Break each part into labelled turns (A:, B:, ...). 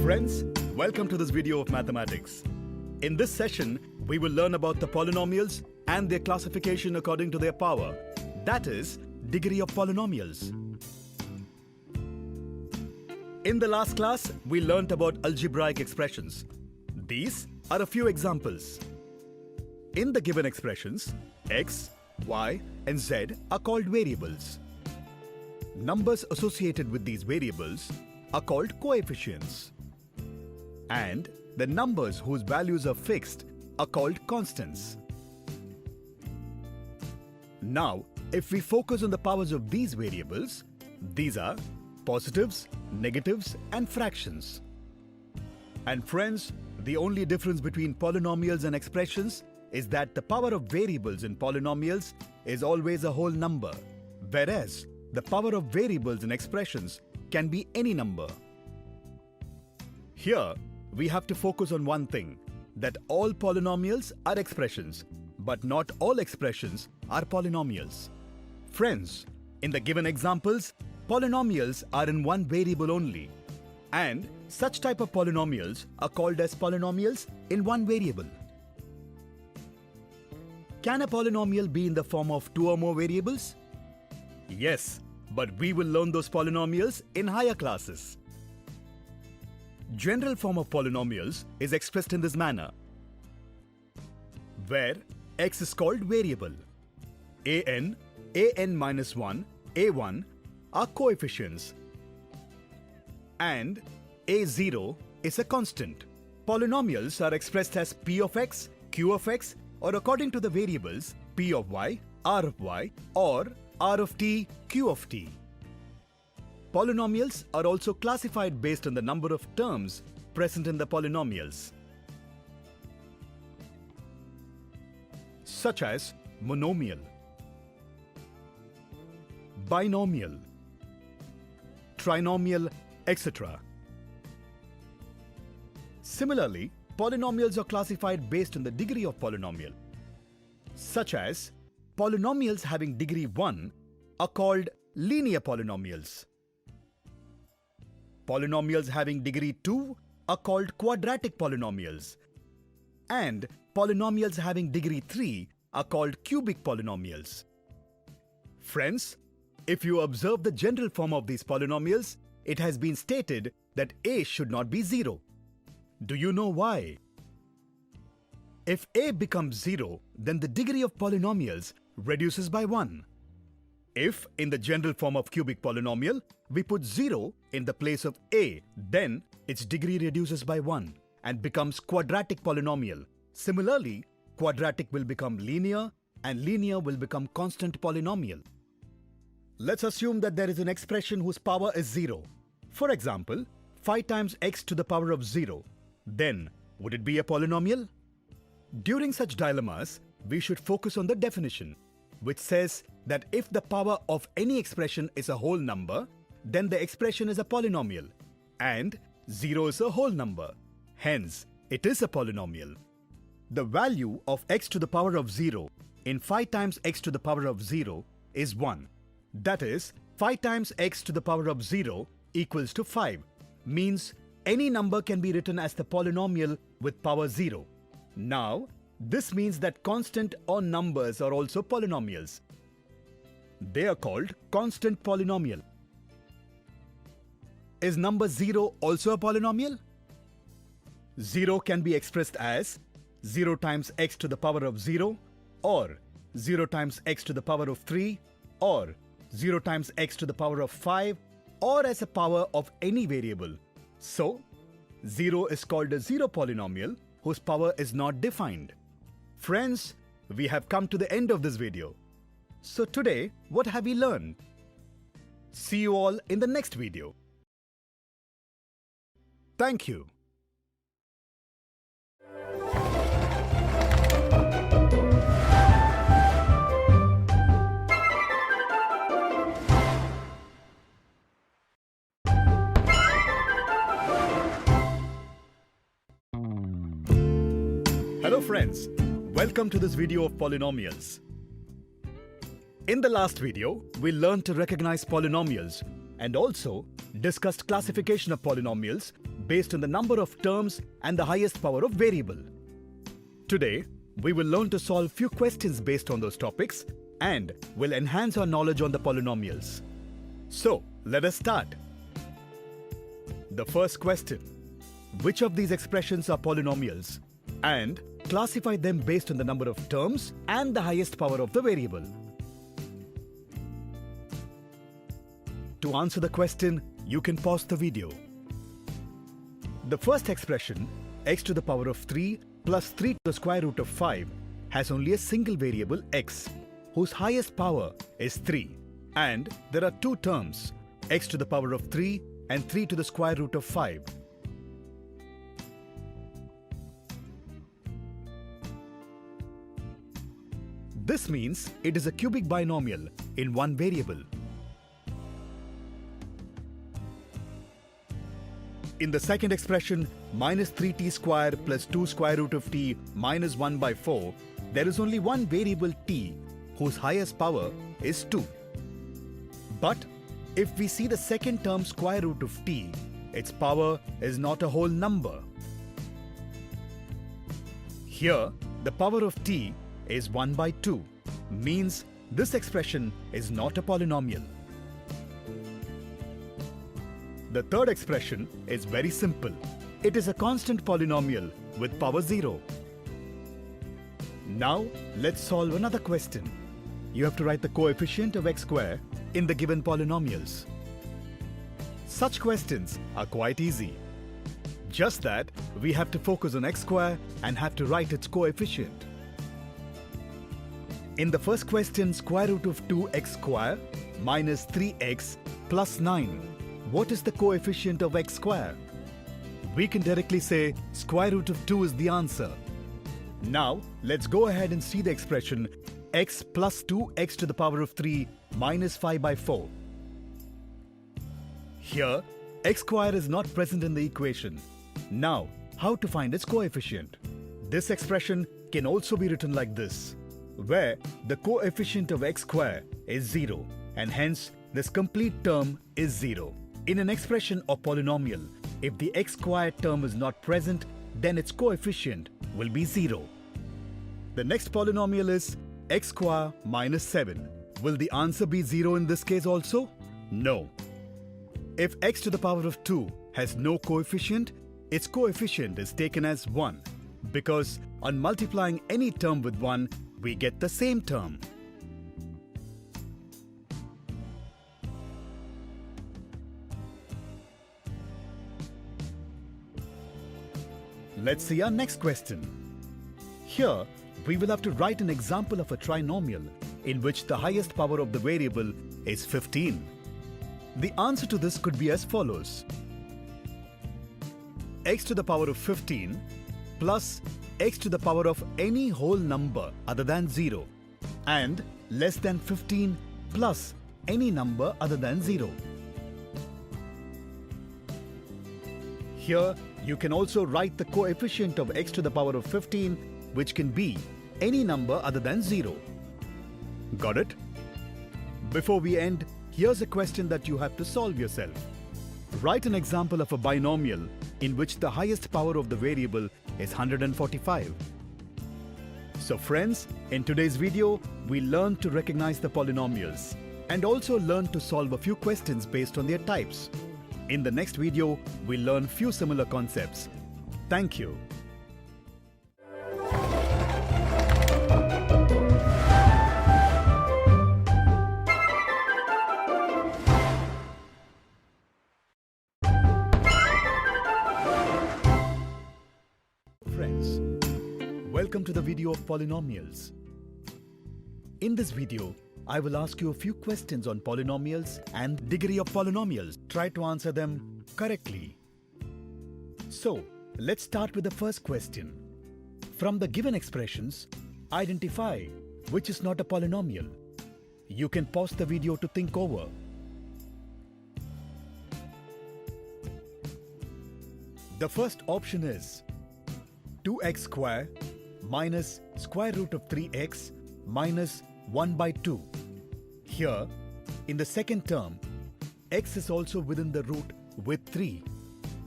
A: Friends, welcome to this video of mathematics. In this session, we will learn about the polynomials and their classification according to their power, that is, degree of polynomials. In the last class, we learnt about algebraic expressions. These are a few examples. In the given expressions, x, y, and z are called variables. Numbers associated with these variables are called coefficients. And the numbers whose values are fixed are called constants. Now, if we focus on the powers of these variables, these are positives, negatives, and fractions. And friends, the only difference between polynomials and expressions is that the power of variables in polynomials is always a whole number, whereas the power of variables in expressions can be any number. Here, we have to focus on one thing, that all polynomials are expressions, but not all expressions are polynomials. Friends, in the given examples, polynomials are in one variable only, and such type of polynomials are called as polynomials in one variable. Can a polynomial be in the form of two or more variables? Yes, but we will learn those polynomials in higher classes. General form of polynomials is expressed in this manner, where x is called variable, an minus 1, a1 are coefficients, and a0 is a constant. Polynomials are expressed as p of x, q of x, or according to the variables p of y, r of y, or r of t, q of t. Polynomials are also classified based on the number of terms present in the polynomials, such as monomial, binomial, trinomial, etc. Similarly, polynomials are classified based on the degree of polynomial, such as polynomials having degree 1 are called linear polynomials. Polynomials having degree 2 are called quadratic polynomials, and polynomials having degree 3 are called cubic polynomials. Friends, if you observe the general form of these polynomials, it has been stated that a should not be 0. Do you know why? If a becomes 0, then the degree of polynomials reduces by 1. If, in the general form of cubic polynomial, we put 0 in the place of a, then its degree reduces by 1 and becomes quadratic polynomial. Similarly, quadratic will become linear and linear will become constant polynomial. Let's assume that there is an expression whose power is 0. For example, 5 times x to the power of 0. Then, would it be a polynomial? During such dilemmas, we should focus on the definition, which says that if the power of any expression is a whole number, then the expression is a polynomial, and 0 is a whole number. Hence, it is a polynomial. The value of x to the power of 0 in 5 times x to the power of 0 is 1. That is, 5 times x to the power of 0 equals to 5, means any number can be written as the polynomial with power 0. Now, this means that constant or numbers are also polynomials. They are called constant polynomial. Is number 0 also a polynomial? 0 can be expressed as 0 times x to the power of 0, or 0 times x to the power of 3, or 0 times x to the power of 5, or as a power of any variable. So, 0 is called a zero polynomial whose power is not defined. Friends, we have come to the end of this video. So today, what have we learned? See you all in the next video. Thank you. Hello friends, welcome to this video of polynomials. In the last video, we learned to recognize polynomials and also discussed classification of polynomials based on the number of terms and the highest power of variable. Today, we will learn to solve few questions based on those topics and will enhance our knowledge on the polynomials. So, let us start. The first question: which of these expressions are polynomials? And classify them based on the number of terms and the highest power of the variable. To answer the question, you can pause the video. The first expression, x to the power of 3 plus 3 to the square root of 5, has only a single variable x, whose highest power is 3. And there are two terms, x to the power of 3 and 3 to the square root of 5. This means it is a cubic binomial in one variable. In the second expression, minus 3t square plus 2 square root of t minus 1 by 4, there is only one variable t, whose highest power is 2. But if we see the second term square root of t, its power is not a whole number. Here, the power of t is 1 by 2, means this expression is not a polynomial. The third expression is very simple. It is a constant polynomial with power 0. Now, let's solve another question. You have to write the coefficient of x square in the given polynomials. Such questions are quite easy. Just that we have to focus on x square and have to write its coefficient. In the first question, square root of 2x square minus 3x plus 9. What is the coefficient of x square? We can directly say square root of 2 is the answer. Now, let's go ahead and see the expression x plus 2x to the power of 3 minus 5 by 4. Here, x square is not present in the equation. Now, how to find its coefficient? This expression can also be written like this, where the coefficient of x square is 0 and hence this complete term is 0. In an expression of polynomial, if the x squared term is not present, then its coefficient will be 0. The next polynomial is x square minus 7. Will the answer be 0 in this case also? No. If x to the power of 2 has no coefficient, its coefficient is taken as 1, because on multiplying any term with 1, we get the same term. Let's see our next question. Here, we will have to write an example of a trinomial in which the highest power of the variable is 15. The answer to this could be as follows: x to the power of 15 plus x to the power of any whole number other than 0 and less than 15 plus any number other than 0. Here, you can also write the coefficient of x to the power of 15, which can be any number other than 0. Got it? Before we end, here's a question that you have to solve yourself. Write an example of a binomial in which the highest power of the variable is 145. So friends, in today's video, we learned to recognize the polynomials and also learned to solve a few questions based on their types. In the next video, we'll learn few similar concepts. Thank you. Friends, welcome to the video of polynomials. In this video, I will ask you a few questions on polynomials and degree of polynomials. Try to answer them correctly. So, let's start with the first question. From the given expressions, identify which is not a polynomial. You can pause the video to think over. The first option is 2x square minus square root of 3x minus 1 by 2. Here, in the second term, x is also within the root with 3.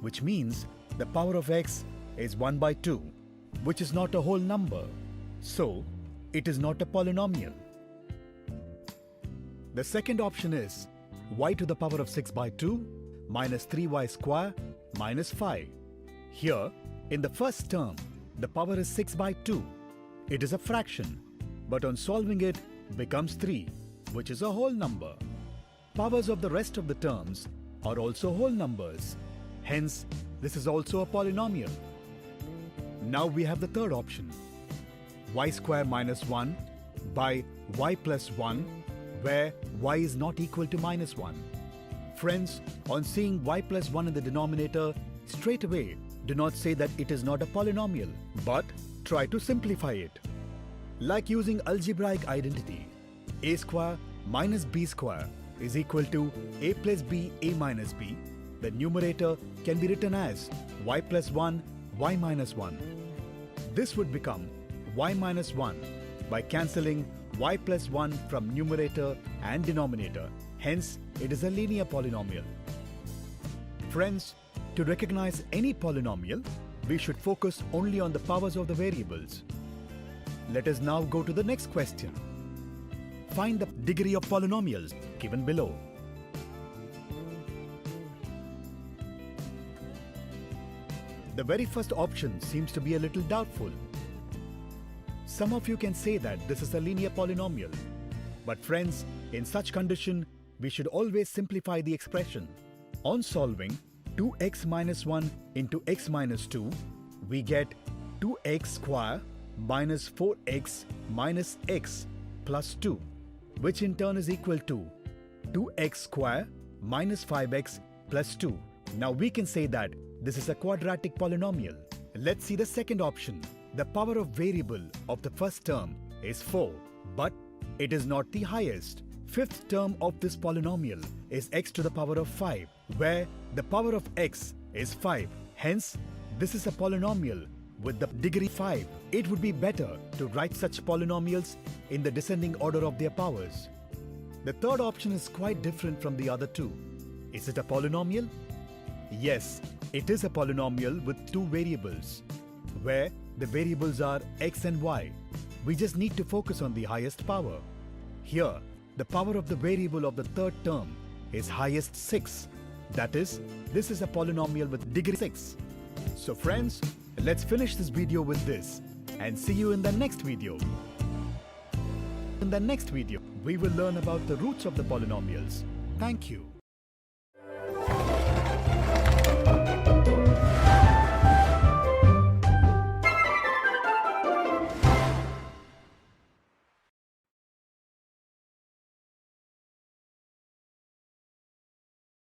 A: which means the power of x is 1 by 2, which is not a whole number. So, it is not a polynomial. The second option is y to the power of 6 by 2 minus 3y square minus 5. Here, in the first term, the power is 6 by 2. It is a fraction, but on solving it becomes 3, which is a whole number. Powers of the rest of the terms are also whole numbers. Hence, this is also a polynomial. Now we have the third option, y square minus 1 by y plus 1, where y is not equal to minus 1. Friends, on seeing y plus 1 in the denominator, straight away do not say that it is not a polynomial, but try to simplify it. Like using algebraic identity, a square minus b square is equal to a plus b a minus b. The numerator can be written as y plus 1 y minus 1. This would become y minus 1 by cancelling y plus 1 from numerator and denominator. Hence, it is a linear polynomial. Friends, to recognize any polynomial, we should focus only on the powers of the variables. Let us now go to the next question. Find the degree of polynomials given below. The very first option seems to be a little doubtful. Some of you can say that this is a linear polynomial. But friends, in such condition, we should always simplify the expression. On solving 2x minus 1 into x minus 2, we get 2x square minus 4x minus x plus 2, which in turn is equal to 2x square minus 5x plus 2. Now we can say that this is a quadratic polynomial. Let's see the second option. The power of variable of the first term is 4, but it is not the highest. Fifth term of this polynomial is x to the power of 5, where the power of x is 5. Hence, this is a polynomial with the degree 5. It would be better to write such polynomials in the descending order of their powers. The third option is quite different from the other two. Is it a polynomial? Yes, it is a polynomial with two variables, where the variables are x and y. We just need to focus on the highest power. Here, the power of the variable of the third term is highest 6. That is, this is a polynomial with degree 6. So friends, let's finish this video with this and see you in the next video. In the next video, we will learn about the roots of the polynomials. Thank you.